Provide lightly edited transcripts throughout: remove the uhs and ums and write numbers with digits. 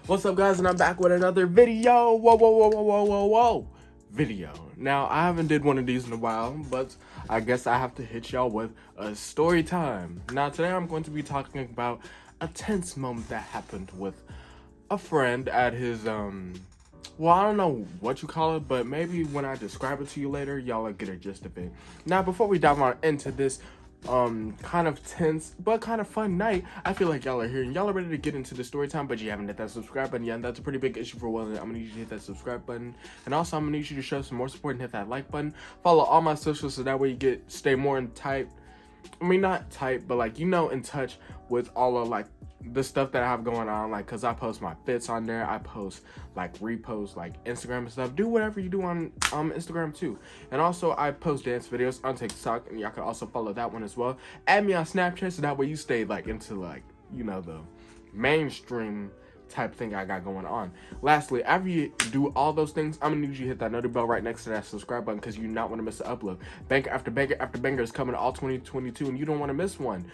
What's up, guys? And I'm back with another video. Whoa. Video. Now, I haven't did one of these in a while, but I guess I have to hit y'all with a story time. Now, today I'm going to be talking about a tense moment that happened with a friend at his, well, I don't know what you call it, but maybe when I describe it to you later, y'all will get a gist of it. Now, before we dive on into this kind of tense but kind of fun night, I feel like y'all are here and y'all are ready to get into the story time, but you haven't hit that subscribe button yet, and that's a pretty big issue for Will. I'm gonna need you to hit that subscribe button, and also I'm gonna need you to show some more support and hit that like button. Follow all my socials so that way you stay more in tight, I mean, not tight, but like, in touch with all of like the stuff that I have going on. Like, cause I post my fits on there. I post like repost like Instagram and stuff. Do whatever you do on Instagram too. And also I post dance videos on TikTok, and y'all can also follow that one as well. Add me on Snapchat so that way you stay like into like, the mainstream type thing I got going on. Lastly, after you do all those things, I'm gonna need you to hit that notification bell right next to that subscribe button, because you do not want to miss an upload. Banger after banger after banger is coming all 2022, and you don't want to miss one.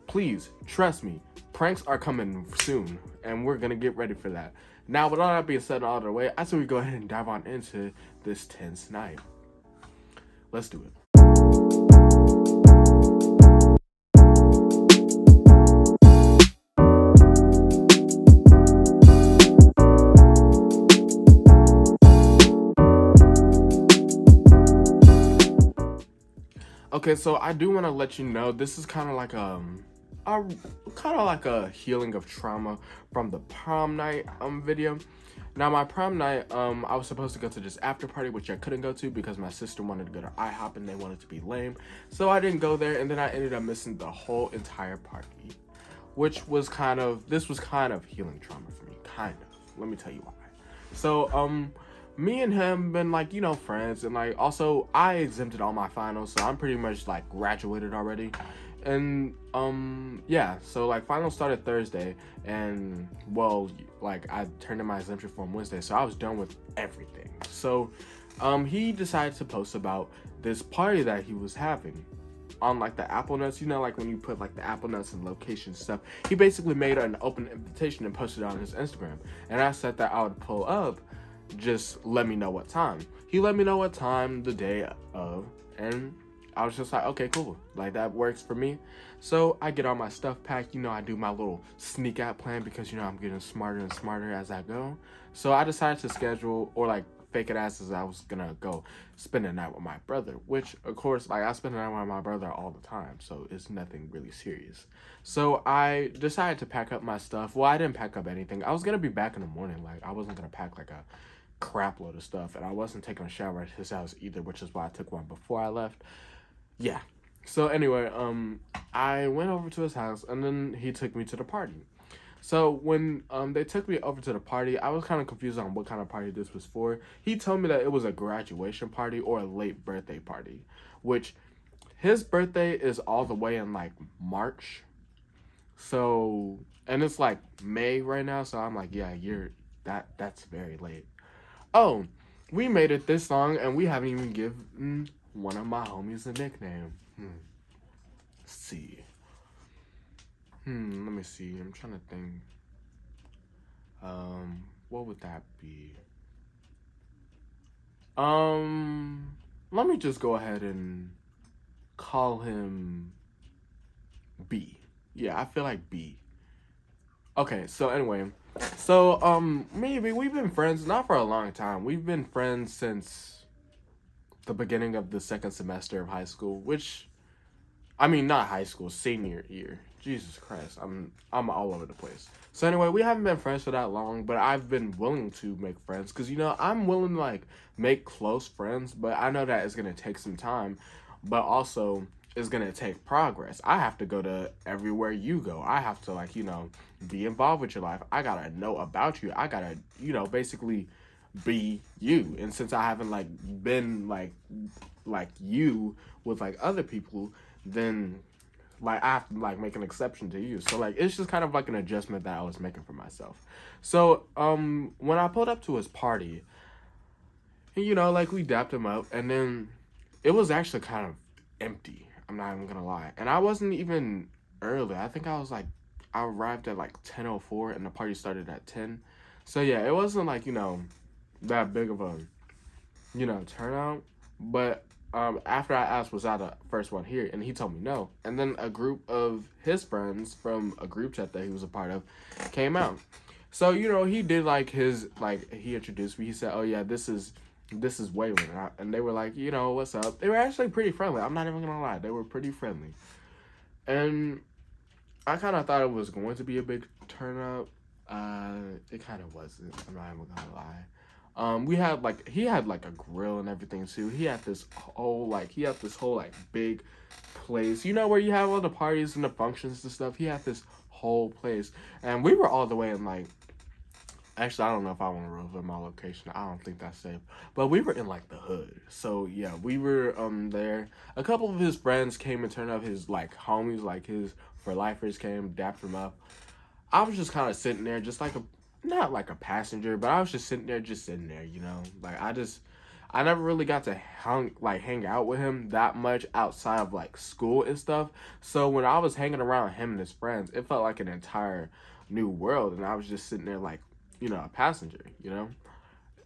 Please trust me, pranks are coming soon, and we're gonna get ready for that. Now, with all that being said all the way, I say we go ahead and dive on into this tense night. Let's do it. Okay, so I do want to let you know this is kind of like a healing of trauma from the prom night video. Now, my prom night, I was supposed to go to this after party, which I couldn't go to because my sister wanted to go to IHOP and they wanted to be lame. So I didn't go there, and then I ended up missing the whole entire party, which was kind of healing trauma for me, kind of. Let me tell you why. So, me and him been like, friends, and like also I exempted all my finals, so I'm pretty much like graduated already. And yeah, so like finals started Thursday, and well, like I turned in my exemption form Wednesday, so I was done with everything. So he decided to post about this party that he was having on like the Apple Notes, like when you put like the Apple Notes and location stuff. He basically made an open invitation and posted it on his Instagram, and I said that I would pull up, just let me know what time. He let me know what time the day of, and I was just like, okay, cool, like that works for me. So I get all my stuff packed, I do my little sneak out plan, because I'm getting smarter and smarter as I go. So I decided to schedule, or like fake it as I was gonna go spend the night with my brother, which of course, like I spend the night with my brother all the time, so it's nothing really serious. So I decided to pack up my stuff. Well, I didn't pack up anything. I was gonna be back in the morning. Like I wasn't gonna pack like a crap load of stuff, and I wasn't taking a shower at his house either, which is why I took one before I left. Yeah. So anyway, I went over to his house, and then he took me to the party. So when they took me over to the party, I was kind of confused on what kind of party this was for. He told me that it was a graduation party or a late birthday party, which his birthday is all the way in like March. So, and it's like May right now, so I'm like, yeah, that's very late. Oh, we made it this long, and we haven't even given one of my homies a nickname. Let's see. Let me see. I'm trying to think. What would that be? Let me just go ahead and call him B. Yeah, I feel like B. Okay, so anyway, maybe we've been friends not for a long time. We've been friends since the beginning of the second semester of high school, which, I mean, not high school, senior year. Jesus Christ, I'm all over the place. So anyway, we haven't been friends for that long, but I've been willing to make friends, because I'm willing to like make close friends, but I know that it's gonna take some time, but also it's gonna take progress. I have to go to everywhere you go. I have to like be involved with your life. I gotta know about you. I gotta basically be you. And since I haven't like been like you with like other people, then like I have to like make an exception to you. So like it's just kind of like an adjustment that I was making for myself. So when I pulled up to his party, like we dapped him up, and then it was actually kind of empty. I'm not even gonna lie. And I wasn't even early. I think I arrived at like 10:04, and the party started at 10. So yeah, it wasn't like, that big of a, turnout. But after I asked, was I the first one here? And he told me no. And then a group of his friends from a group chat that he was a part of came out. So, he did like he introduced me. He said, "Oh yeah, this is Waylon," and they were like, "What's up?" They were actually pretty friendly. I'm not even gonna lie, they were pretty friendly. And I kind of thought it was going to be a big turnout. It kind of wasn't. I'm not even gonna lie. We had he had like a grill and everything too. He had this whole like big place. Where you have all the parties and the functions and stuff. He had this whole place, and we were all the way in like. Actually, I don't know if I want to reveal my location. I don't think that's safe. But we were in like the hood. So yeah, we were there. A couple of his friends came and turned up. His like homies, like his for lifers came, dapped him up. I was just kind of sitting there, just like not like a passenger, but I was just sitting there. Like I never really got to hang out with him that much outside of like school and stuff. So when I was hanging around him and his friends, it felt like an entire new world, and I was just sitting there like, a passenger.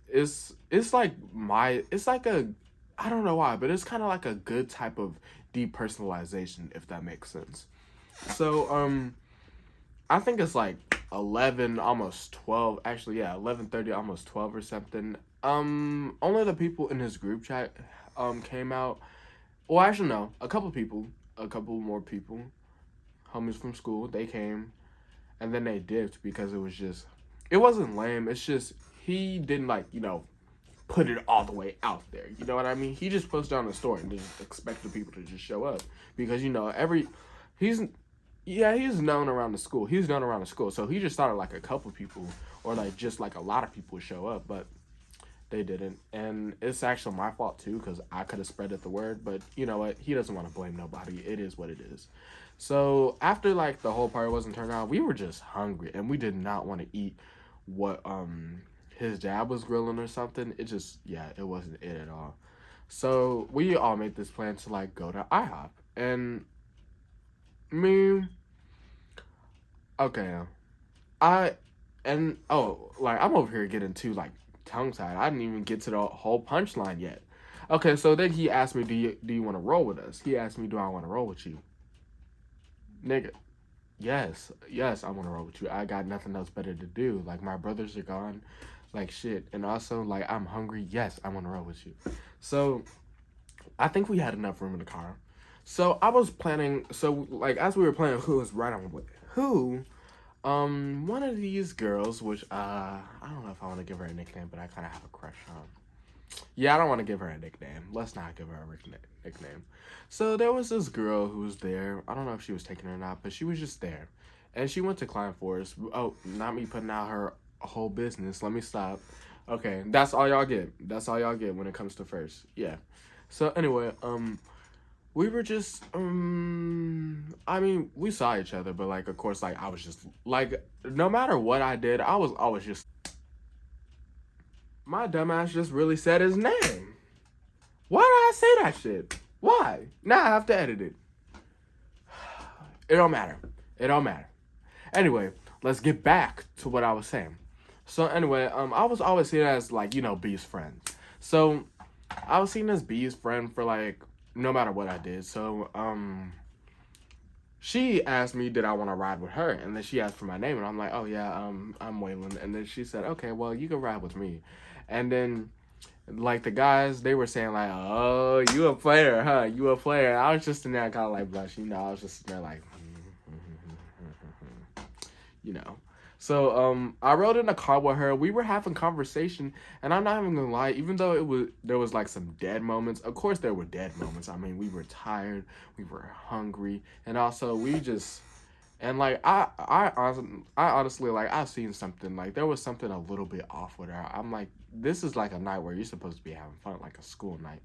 It's like it's like a, I don't know why, but it's kind of like a good type of depersonalization, if that makes sense. So I think it's like 11, almost 12. Actually, yeah, 11:30, almost 12 or something. Only the people in his group chat came out. Well, actually, no, a couple more people, homies from school. They came, and then they dipped because it wasn't lame. It's just he didn't like put it all the way out there. You know what I mean? He just posted on the story and just expected people to just show up because he's he's known around the school. He's known around the school, so he just thought like a couple people or like just like a lot of people would show up, but they didn't, and it's actually my fault too because I could have spreaded the word. But you know what? He doesn't want to blame nobody. It is what it is. So after like the whole party wasn't turned out, we were just hungry and we did not want to eat what his dad was grilling or something. It wasn't it at all. So we all made this plan to like go to IHOP, and me, okay, I and oh, like I'm over here getting too like tongue tied. I didn't even get to the whole punchline yet. Okay, so then he asked me, "Do you want to roll with us?" He asked me, "Do I want to roll with you, nigga?" Yes, yes, I want to roll with you. I got nothing else better to do. Like my brothers are gone, like shit, and also like I'm hungry. Yes, I want to roll with you. So I think we had enough room in the car. So I was planning. So like as we were planning, who was right on with who. One of these girls, which I don't know if I want to give her a nickname, but I kind of have a crush on. Yeah, I don't want to give her a nickname. Let's not give her a nickname. So there was this girl who was there. I don't know if she was taken or not, but she was just there, and she went to Climb Forest. Oh, not me putting out her whole business. Let me stop. Okay, that's all y'all get. That's all y'all get when it comes to first. Yeah. So anyway, we were just I mean, we saw each other, but like of course like I was just like no matter what I did, I was always just my dumbass just really said his name. Why did I say that shit? Why? Now I have to edit it. It don't matter. It don't matter. Anyway, let's get back to what I was saying. So anyway, I was always seen as like, B's friend. So I was seen as B's friend for like no matter what I did. So she asked me did I want to ride with her, and then she asked for my name, and I'm like, oh yeah, I'm Waylon, and then she said, okay, well you can ride with me, and then like the guys they were saying like, oh you a player, huh? You a player? I was just in there kind of like blushing, I was just in there like, you know. So I rode in a car with her. We were having conversation, and I'm not even gonna lie. Even though there was like some dead moments. Of course, there were dead moments. I mean, we were tired, we were hungry, and also we just and like I honestly like I've seen something like there was something a little bit off with her. I'm like, this is like a night where you're supposed to be having fun, like a school night.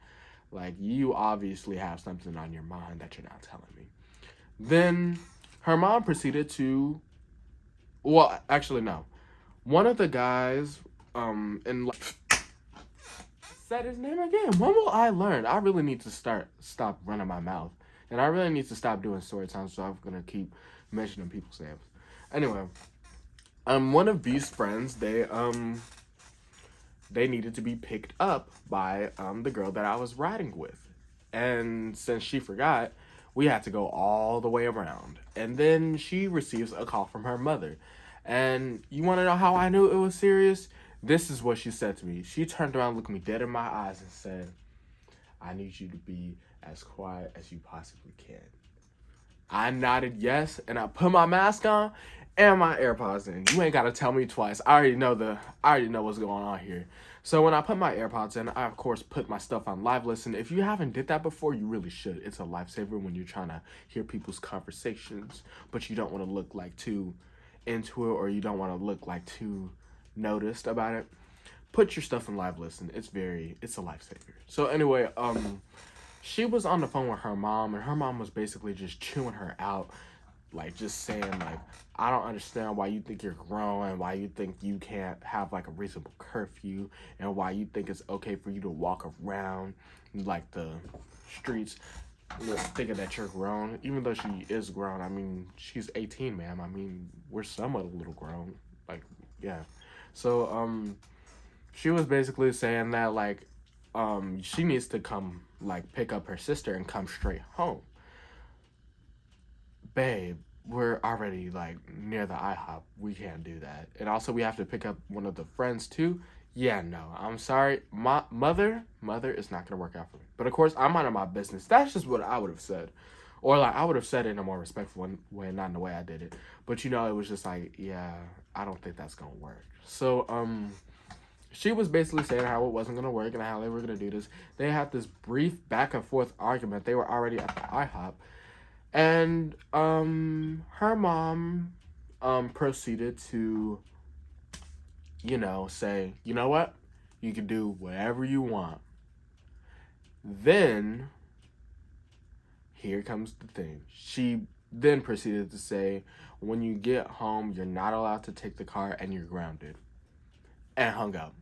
Like you obviously have something on your mind that you're not telling me. Then her mom proceeded to well, actually, no. One of the guys, and said his name again. When will I learn? I really need to stop running my mouth, and I really need to stop doing story time. So I'm gonna keep mentioning people's names. Anyway, One of these friends, they needed to be picked up by the girl that I was riding with. And since she forgot, we had to go all the way around. And then she receives a call from her mother. And you want to know how I knew it was serious? This is what she said to me. She turned around, looked me dead in my eyes, and said, "I need you to be as quiet as you possibly can." I nodded yes, and I put my mask on and my AirPods in. You ain't gotta tell me twice. I already know what's going on here. So when I put my AirPods in, I of course put my stuff on live listen. If you haven't did that before, you really should. It's a lifesaver when you're trying to hear people's conversations, but you don't want to look like too into it, or you don't want to look like too noticed about it. Put your stuff in live listen. It's a lifesaver. So anyway, she was on the phone with her mom, and her mom was basically just chewing her out, like just saying like, "I don't understand why you think you're grown, and why you think you can't have like a reasonable curfew, and why you think it's okay for you to walk around like the streets, thinking that you're grown, even though she is grown. I mean, she's 18, ma'am. I mean, we're somewhat a little grown, like, yeah." So she was basically saying that like she needs to come like pick up her sister and come straight home. Babe, we're already like near the IHOP. We can't do that. And also we have to pick up one of the friends too. Yeah, no, I'm sorry. My mother is not gonna work out for me. But of course, I'm out of my business. That's just what I would have said. Or like I would have said it in a more respectful way, not in the way I did it. But it was just like, yeah, I don't think that's gonna work. So she was basically saying how it wasn't gonna work and how they were gonna do this. They had this brief back and forth argument. They were already at the IHOP, and her mom proceeded to say, "You know what? You can do whatever you want." Then here comes the thing. She then proceeded to say, "When you get home, you're not allowed to take the car and you're grounded," and hung up.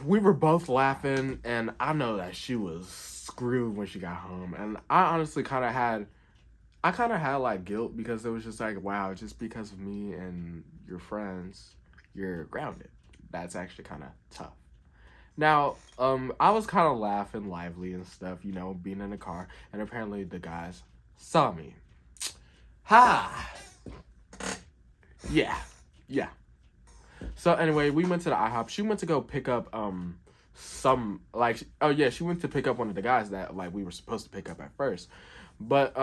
We were both laughing, and I know that she was screwed when she got home. And I honestly I kind of had like guilt, because it was just like, wow, just because of me and your friends, you're grounded. That's actually kind of tough. Now, I was kind of laughing lively and stuff, being in the car, and apparently the guys saw me. Ha! Yeah, yeah. So anyway, we went to the IHOP. She went to go pick up some like, oh yeah, she went to pick up one of the guys that like we were supposed to pick up at first. But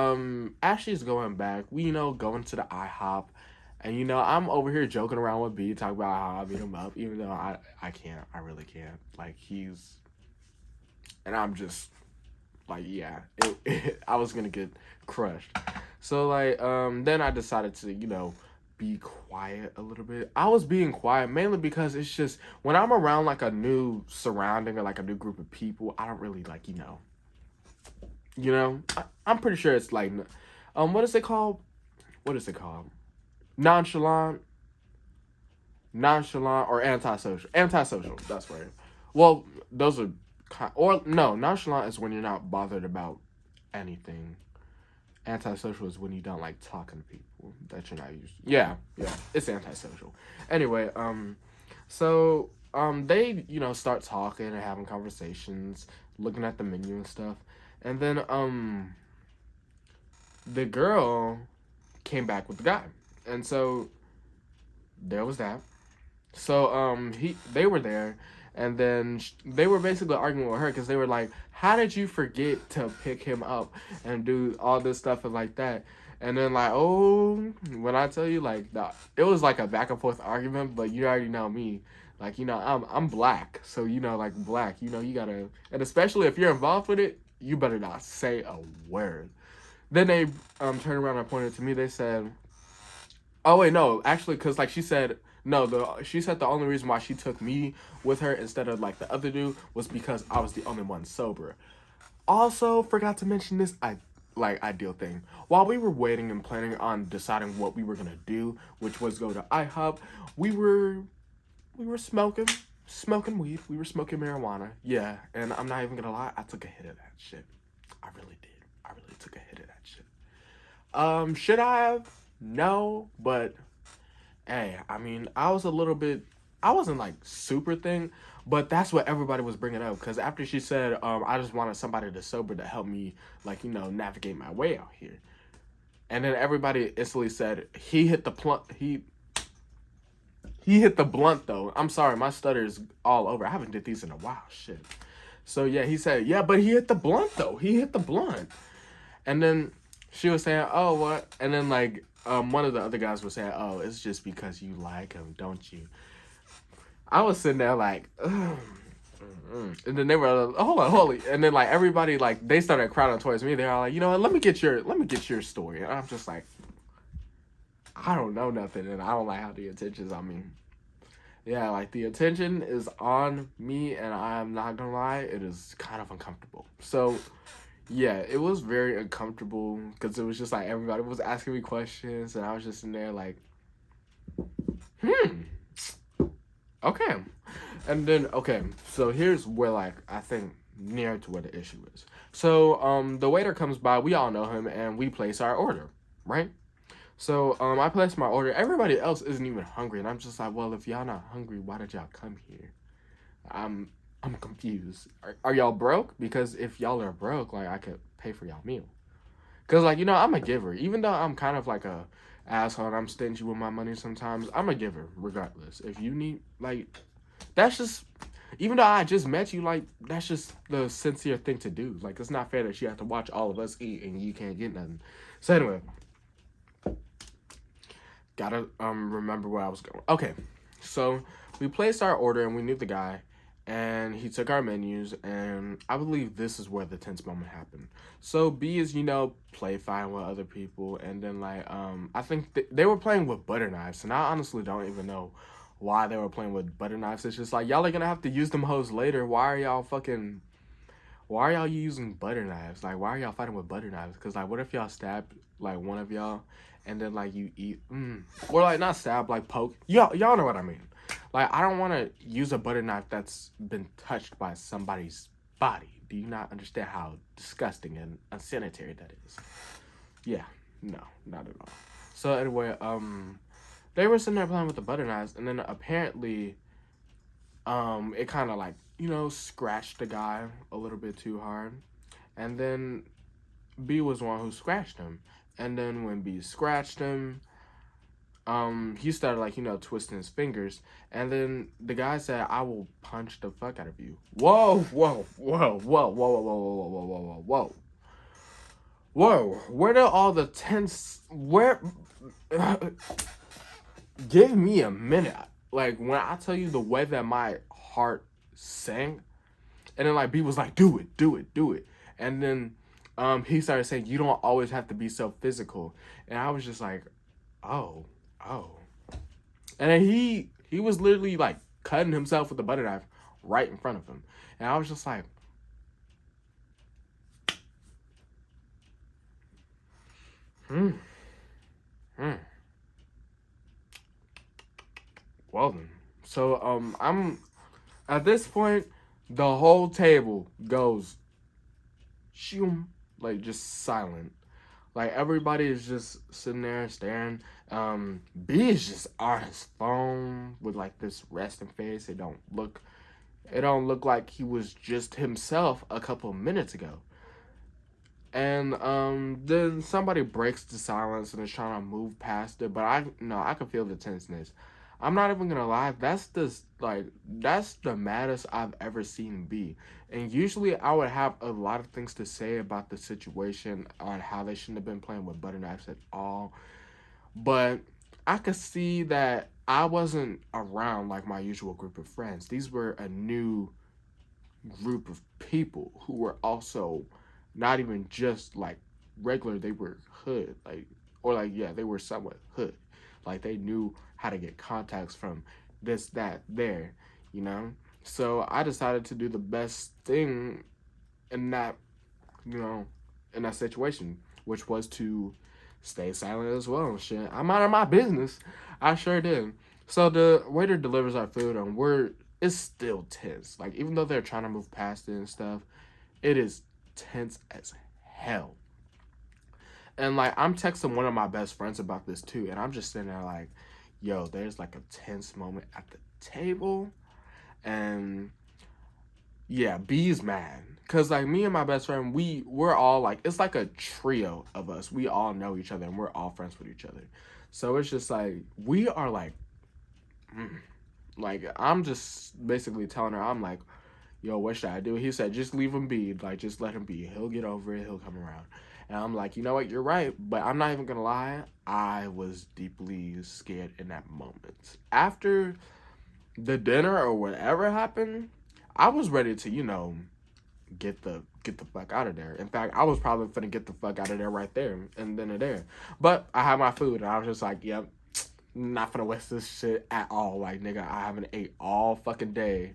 Ashley's going back. We going to the IHOP, and I'm over here joking around with B, talking about how I beat him up, even though I can't. I really can't. Like and I'm just like, yeah, I was gonna get crushed. So like then I decided to be quiet a little bit. I was being quiet mainly because it's just when I'm around like a new surrounding or like a new group of people, I don't really like I'm pretty sure it's like what is it called? What is it called? Nonchalant, or antisocial. Antisocial. That's right. Well, those are or no, nonchalant is when you're not bothered about anything. Antisocial is when you don't like talking to people that you're not used to. Yeah, it's antisocial. Anyway, so they start talking and having conversations, looking at the menu and stuff, and then the girl came back with the guy, and so there was that. So they were there, and then they were basically arguing with her because they were like, "How did you forget to pick him up and do all this stuff and like that?" And then like, oh, when I tell you like that, it was like a back and forth argument, but you already know me. Like I'm black, so like black, you gotta, and especially if you're involved with it, you better not say a word. Then they turned around and pointed to me. They said, "Oh wait, no, actually, because like she said." No, she said the only reason why she took me with her instead of like the other dude was because I was the only one sober. Also, forgot to mention this ideal thing. While we were waiting and planning on deciding what we were gonna do, which was go to IHOP, we were smoking weed. We were smoking marijuana. Yeah, and I'm not even gonna lie, I took a hit of that shit. I really did. I really took a hit of that shit. Should I have? No, but hey, I mean, I wasn't like super thing, but that's what everybody was bringing up. Because after she said, I just wanted somebody to sober to help me, like, navigate my way out here. And then everybody instantly said, he hit the plump, he hit the blunt though. I'm sorry, my stutter is all over. I haven't did these in a while. Shit. So yeah, he said, yeah, but he hit the blunt though. He hit the blunt. And then she was saying, oh, what? And then like one of the other guys was saying, oh, it's just because you like him, don't you? I was sitting there like, ugh. And then they were hold on, holy, and then like everybody like they started crowding towards me. They were like, you know what? Let me get your story. And I'm just like, I don't know nothing, and I don't like how the attention's on me. Yeah, like the attention is on me, and I'm not gonna lie, it is kind of uncomfortable. So yeah, it was very uncomfortable because it was just like everybody was asking me questions, and I was just in there like, hmm, okay. And then okay, so here's where like I think near to where the issue is. So the waiter comes by, we all know him, and we place our order, right? So I placed my order. Everybody else isn't even hungry, and I'm just like, well, if y'all not hungry, why did y'all come here? I'm confused. Are y'all broke? Because if y'all are broke, like I could pay for y'all meal. Cause like I'm a giver, even though I'm kind of like a asshole and I'm stingy with my money sometimes. I'm a giver regardless. If you need like, that's just. Even though I just met you, like that's just the sincere thing to do. Like it's not fair that you have to watch all of us eat and you can't get nothing. So anyway, gotta remember where I was going. Okay, so we placed our order and we knew the guy, and he took our menus, and I believe this is where the tense moment happened. So B is play fine with other people, and then like I think they were playing with butter knives, and I honestly don't even know why they were playing with butter knives. It's just like y'all are gonna have to use them hoes later. Why are y'all using butter knives? Like, why are y'all fighting with butter knives? Because, like, what if y'all stab, like, one of y'all and then, like, you eat, or, like, not stab, like, poke. Y'all know what I mean. Like, I don't want to use a butter knife that's been touched by somebody's body. Do you not understand how disgusting and unsanitary that is? Yeah, no, not at all. So, anyway, they were sitting there playing with the butter knives, and then apparently, it kind of, like, scratched the guy a little bit too hard. And then B was one who scratched him. And then when B scratched him, he started like, twisting his fingers. And then the guy said, I will punch the fuck out of you. Whoa, whoa, whoa, whoa, whoa, whoa, whoa, whoa, whoa, whoa, whoa, whoa. Whoa, where did all the tense, give me a minute. Like, when I tell you the way that my heart sank, and then like B was like, do it, do it, do it. And then he started saying, you don't always have to be so physical. And I was just like, oh, oh. And then he was literally like cutting himself with a butter knife right in front of him. And I was just like, hmm. Well then. So I'm at this point, the whole table goes shoom, like just silent. Like everybody is just sitting there staring. B is just on his phone with like this resting face. It don't look like he was just himself a couple of minutes ago. And then somebody breaks the silence and is trying to move past it, but I can feel the tenseness. I'm not even gonna lie, that's the maddest I've ever seen B. And usually I would have a lot of things to say about the situation on how they shouldn't have been playing with butter knives at all. But I could see that I wasn't around like my usual group of friends. These were a new group of people who were also not even just like regular, they were hood, like, or like, yeah, they were somewhat hood. Like they knew how to get contacts from this, that, there, you know? So I decided to do the best thing in that, in that situation, which was to stay silent as well and shit. I'm out of my business. I sure did. So the waiter delivers our food and it's still tense. Like even though they're trying to move past it and stuff, it is tense as hell. And like I'm texting one of my best friends about this too, and I'm just sitting there like, yo, there's like a tense moment at the table, and yeah, B's mad. Cause like me and my best friend, we're all like, it's like a trio of us. We all know each other and we're all friends with each other. So it's just like we are mm, like I'm just basically telling her, I'm like, yo, what should I do? He said, just leave him be. Like, just let him be. He'll get over it. He'll come around. And I'm like, you know what? You're right. But I'm not even going to lie. I was deeply scared in that moment. After the dinner or whatever happened, I was ready to, get the fuck out of there. In fact, I was probably finna get the fuck out of there right there and then and there. But I had my food and I was just like, yep, not finna waste this shit at all. Like, nigga, I haven't ate all fucking day.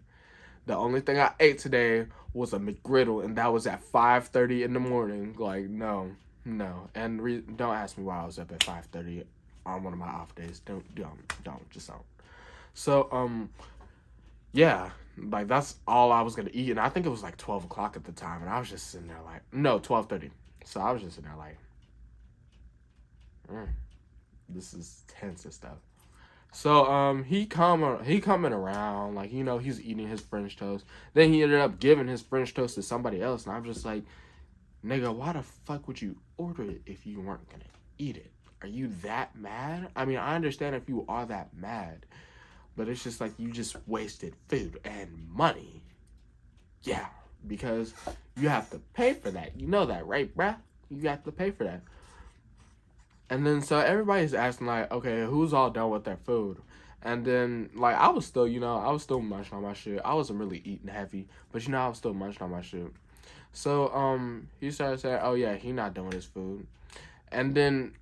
The only thing I ate today was a McGriddle, and that was at 5:30 in the morning. Like, no, no. And don't ask me why I was up at 5:30 on one of my off days. Don't, just don't. So, yeah, like that's all I was gonna eat, and I think it was like 12 o'clock at the time, and I was just sitting there like, no, 12:30. So I was just sitting there like, this is tense and stuff. So he coming around like he's eating his French toast. Then he ended up giving his French toast to somebody else, and I'm just like, nigga, why the fuck would you order it if you weren't gonna eat it? Are you that mad? I mean, I understand if you are that mad, but it's just like you just wasted food and money. Yeah, because you have to pay for that. You know that, right, bruh? You have to pay for that. And then so everybody's asking like, okay, who's all done with their food? And then like I was still, I was still munching on my shit. I wasn't really eating heavy, but I was still munching on my shit. So he started saying, oh yeah, he not done with his food. And then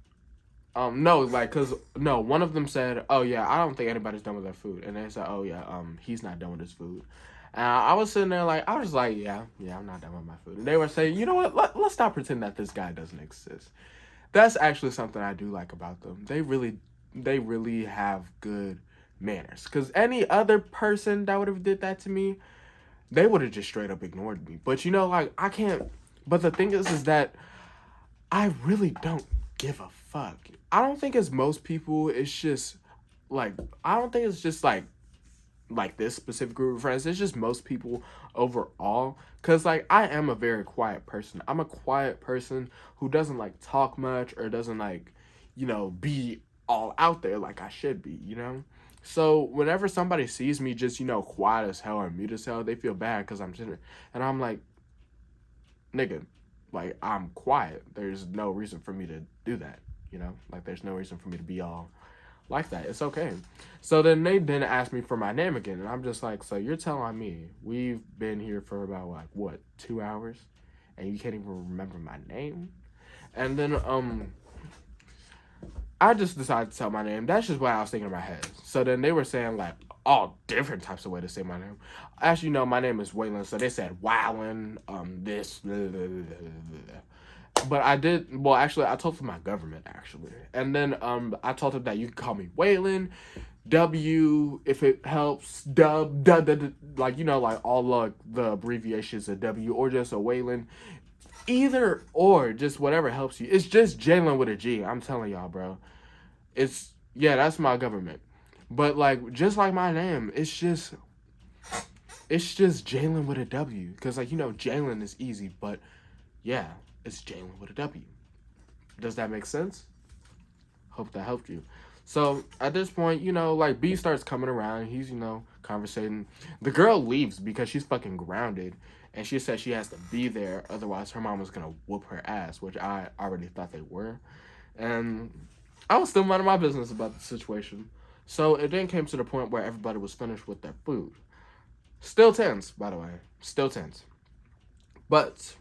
no, like cause no, one of them said, oh yeah, I don't think anybody's done with their food. And they said, oh yeah, he's not done with his food. And I was sitting there like, I was like, yeah, I'm not done with my food. And they were saying, you know what, let's stop pretending that this guy doesn't exist. That's actually something I do like about them. They really have good manners. Because any other person that would have did that to me, they would have just straight up ignored me. But like I can't. But the thing is that I really don't give a fuck. I don't think it's most people. It's just like I don't think it's just like this specific group of friends. It's just most people overall. Cause like I am a very quiet person. I'm a quiet person who doesn't like talk much or doesn't like, be all out there like I should be, So whenever somebody sees me just, quiet as hell or mute as hell, they feel bad because I'm sitting and I'm like, nigga, like I'm quiet. There's no reason for me to do that, Like there's no reason for me to be all like that. It's okay. So then they didn't ask me for my name again, and I'm just like, so you're telling me we've been here for about like what 2 hours, and you can't even remember my name? And then I just decided to tell my name. That's just what I was thinking in my head. So then they were saying like all different types of way to say my name. Actually, no, my name is Waylon. So they said Wowlin, this. Blah, blah, blah, blah. But I did, well, actually, I told them my government, actually. And then I told them that you can call me Waylon, W, if it helps, dub, duh, duh, duh, like, like all like the abbreviations of W, or just a Waylon. Either or, just whatever helps you. It's just Jalen with a G. I'm telling y'all, bro. That's my government. But, like, just like my name, it's just Jalen with a W. Because, like, Jalen is easy, but, yeah. It's Jalen with a W. Does that make sense? Hope that helped you. So at this point, like B starts coming around. He's, conversating. The girl leaves because she's fucking grounded. And she said she has to be there. Otherwise, her mom was going to whoop her ass, which I already thought they were. And I was still minding my business about the situation. So it then came to the point where everybody was finished with their food. Still tense, by the way. Still tense. But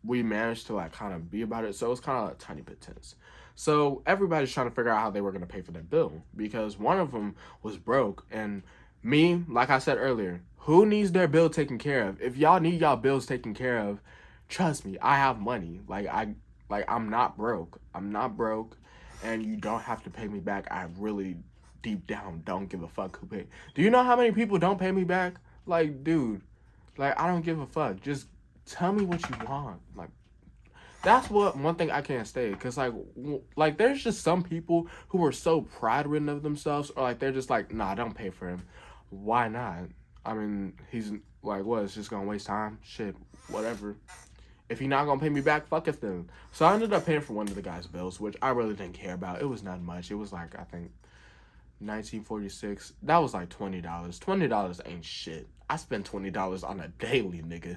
we managed to like kind of be about it, so it's kind of a tiny bit tense. So everybody's trying to figure out how they were going to pay for their bill because one of them was broke, and me, like I said earlier, who needs their bill taken care of? If y'all need y'all bills taken care of, trust me, I have money. I'm not broke. I'm not broke, and you don't have to pay me back. I really deep down don't give a fuck who pay. Do you know how many people don't pay me back? Like, dude, like I don't give a fuck. Just tell me what you want. Like, That's one thing I can't stay. Because, like, there's just some people who are so pride-ridden of themselves, or, like, they're just like, nah, don't pay for him. Why not? I mean, he's, like, what, it's just gonna waste time? Shit, whatever. If you're not gonna pay me back, fuck it then. So I ended up paying for one of the guy's bills, which I really didn't care about. It was not much. It was, like, I think, 1946. That was, like, $20. $20 ain't shit. I spend $20 on a daily, nigga.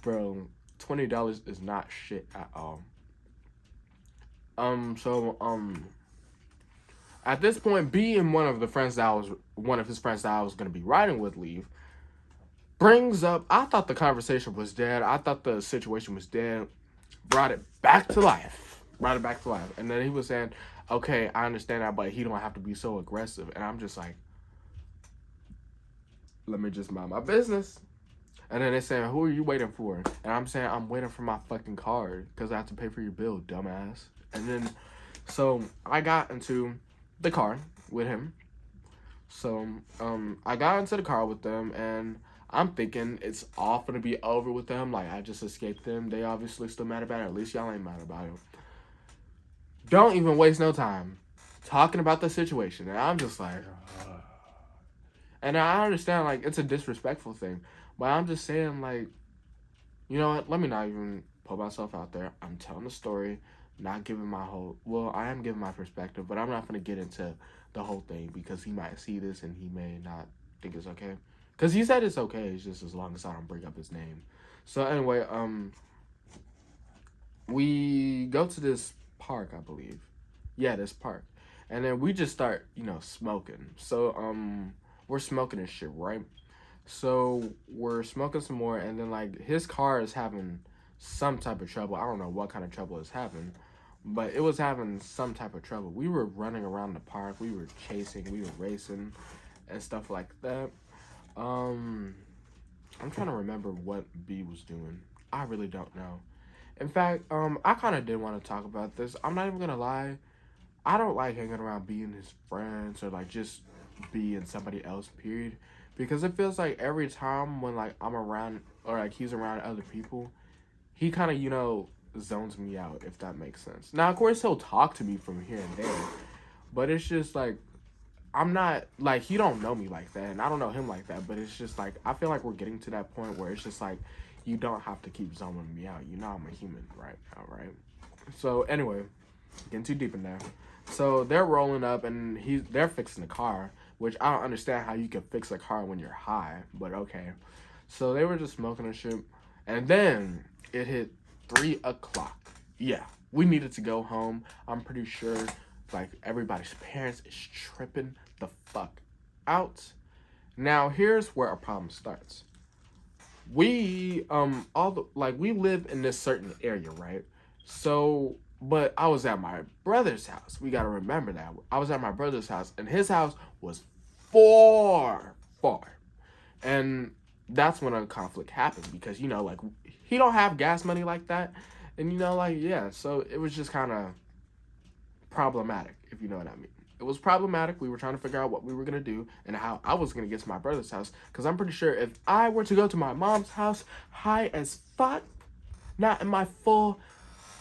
Bro, $20 is not shit at all. At this point, B and one of his friends that I was gonna be riding with leave, brings up, I thought the conversation was dead. I thought the situation was dead. Brought it back to life. And then he was saying, okay, I understand that, but he don't have to be so aggressive. And I'm just like, let me just mind my business. And then they're saying, who are you waiting for? And I'm saying, I'm waiting for my fucking card because I have to pay for your bill, dumbass. And then, so I got into the car with him. So, I got into the car with them, and I'm thinking it's all gonna be over with them. Like, I just escaped them. They obviously still mad about it. At least y'all ain't mad about it. Don't even waste no time talking about the situation. And I'm just like, ugh. And I understand, like, it's a disrespectful thing. But I'm just saying, like, you know what? Let me not even put myself out there. I'm telling the story, not giving my whole... Well, I am giving my perspective, but I'm not going to get into the whole thing because he might see this and he may not think it's okay. Because he said it's okay. It's just as long as I don't bring up his name. So, anyway, we go to this park, I believe. Yeah, this park. And then we just start, smoking. So, we're smoking and shit, right? So we're smoking some more, and then, like, his car is having some type of trouble. I don't know what kind of trouble it's having, but it was having some type of trouble. We were running around the park. We were chasing. We were racing and stuff like that. I'm trying to remember what B was doing. I really don't know. In fact, I kind of did want to talk about this. I'm not even going to lie. I don't like hanging around B and his friends or, like, just B and somebody else, period. Because it feels like every time when, like, I'm around or, like, he's around other people, he kind of, zones me out, if that makes sense. Now, of course, he'll talk to me from here and there, but it's just, like, I'm not, like, he don't know me like that, and I don't know him like that, but it's just, like, I feel like we're getting to that point where it's just, like, you don't have to keep zoning me out. You know I'm a human right now, right? So, anyway, getting too deep in there. So, they're rolling up, and they're fixing the car, which I don't understand how you can fix a car when you're high, but okay. So they were just smoking and shit. And then it hit 3 o'clock. Yeah, we needed to go home. I'm pretty sure, like, everybody's parents is tripping the fuck out. Now, here's where our problem starts. We, we live in this certain area, right? So... But I was at my brother's house. We got to remember that. I was at my brother's house, and his house was far. And that's when a conflict happened because, like, he don't have gas money like that. And, yeah, so it was just kind of problematic, if you know what I mean. It was problematic. We were trying to figure out what we were going to do and how I was going to get to my brother's house. Because I'm pretty sure if I were to go to my mom's house high as fuck, not in my full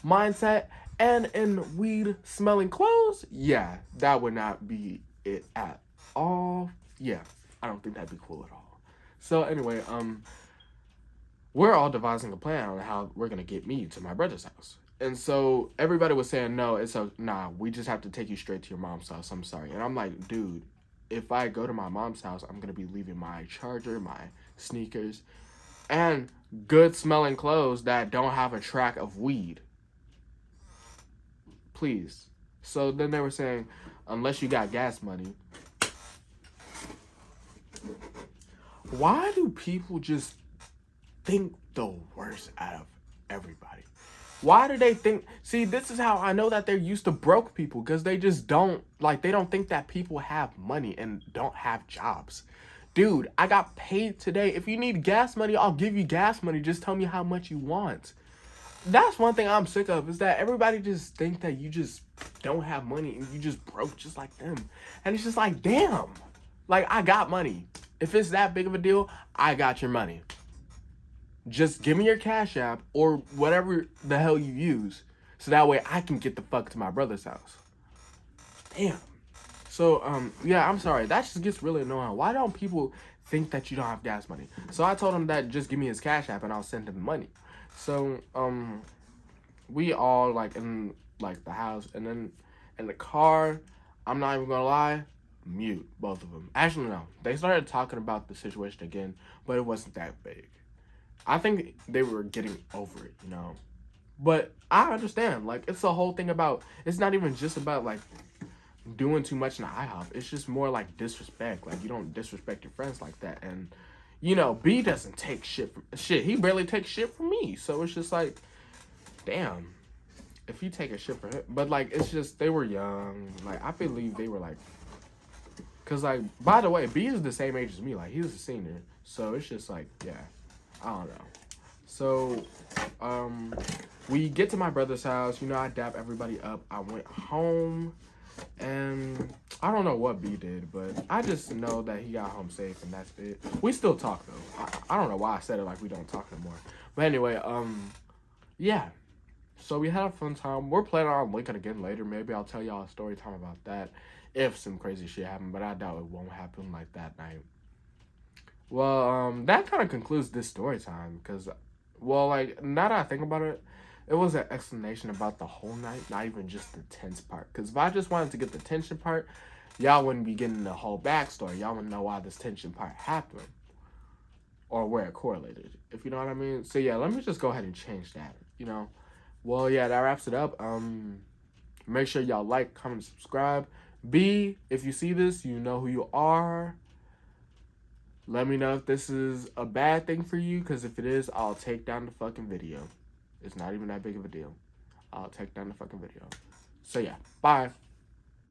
mindset, and in weed smelling clothes, yeah, that would not be it at all. Yeah, I don't think that'd be cool at all. So anyway, we're all devising a plan on how we're gonna get me to my brother's house. And so everybody was saying, no, nah, we just have to take you straight to your mom's house. I'm sorry. And I'm like, dude, if I go to my mom's house, I'm gonna be leaving my charger, my sneakers, and good smelling clothes that don't have a track of weed. Please. So then they were saying, unless you got gas money. Why do people just think the worst out of everybody? Why do they think... See, this is how I know that they're used to broke people. Because they just don't... Like, they don't think that people have money and don't have jobs. Dude, I got paid today. If you need gas money, I'll give you gas money. Just tell me how much you want. That's one thing I'm sick of, is that everybody just think that you just don't have money and you just broke just like them. And it's just like, damn. Like, I got money. If it's that big of a deal, I got your money. just give me your Cash App or whatever the hell you use, so that way I can get the fuck to my brother's house. Damn. So, yeah, I'm sorry. That just gets really annoying. Why don't people think that you don't have gas money? So I told him that just give me his Cash App and I'll send him the money. So, we all, like, in, like, the house, and then in the car, I'm not even gonna lie, mute, both of them. Actually, no. They started talking about the situation again, but it wasn't that big. I think they were getting over it, you know? But I understand. Like, it's the whole thing about, it's not even just about, like, doing too much in the IHOP. It's just more like disrespect. Like, you don't disrespect your friends like that. And, you know, B doesn't take shit from shit. He barely takes shit from me. So it's just like, damn. If you take a shit for him, but like, it's just they were young. Like, I believe they were like, cause like, by the way, B is the same age as me. Like, he's a senior. So it's just like, yeah, I don't know. So, we get to my brother's house. You know, I dap everybody up. I went home. And I don't know what B did, but I just know that he got home safe, and that's it. We still talk though. I don't know why I said it like we don't talk anymore. But anyway, yeah. So we had a fun time. We're planning on linking again later. Maybe I'll tell y'all a story time about that if some crazy shit happened, but I doubt it won't happen like that night. Well, that kind of concludes this story time because, well, like, now that I think about it, it was an explanation about the whole night, not even just the tense part. Because if I just wanted to get the tension part, y'all wouldn't be getting the whole backstory. Y'all wouldn't know why this tension part happened or where it correlated, if you know what I mean. So, yeah, let me just go ahead and change that, you know. Well, yeah, that wraps it up. Make sure y'all like, comment, subscribe. B, if you see this, you know who you are. Let me know if this is a bad thing for you, because if it is, I'll take down the fucking video. It's not even that big of a deal. I'll take down the fucking video. So yeah, bye.